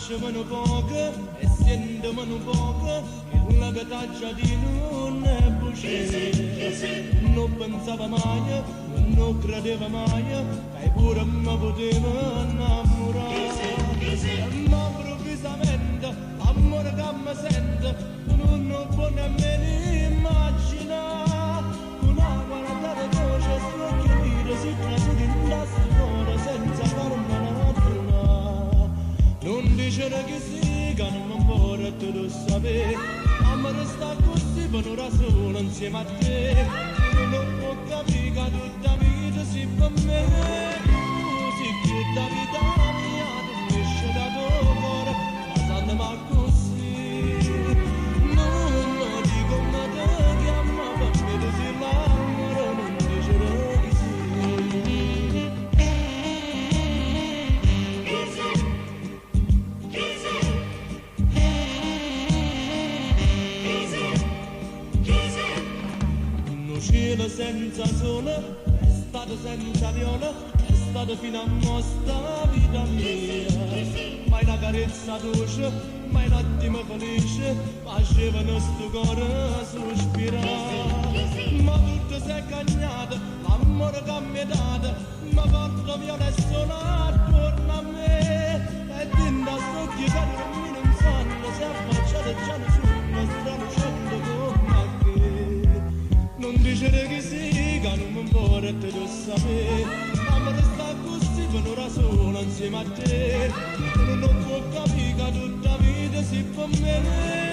conoscevano poco e sentivano poco che la cataccia di non è bucce. Non pensava mai, non credeva mai che pure mi poteva innamorare. Ma improvvisamente l'amore che mi sente non può nemmeno immaginare. Una guardata voce sulla chiarire si trascina in la storia senza farmela trovare. Non dicere che sì, che non mi vuole te lo sapere, ma resta così per un'ora sola insieme a te. Non può capire che tutta vita si fa me, così che da vita mia tu esce da tuo cuore, passando ma così. Non dico ma te chiama per me tu sei l'amore, non dicere che sì. Cielo senza sole, estate senza viola, estate fino a mostra vita mia. Mai una carezza dolce, mai un attimo felice, faceva il nostro cuore sospirare. Ma tutto si è cagnato, l'amore che mi ha dato, ma porta viola e sole attorno a me. E dentro a sto chiedere che non sanno, si è affacciato già nessuno, strano scendo come a che. Non dicere che sì, che non mi vuole te lo sapere, ma resta così per un'ora sola insieme a te. Non può capire che tutta vita si fa bene.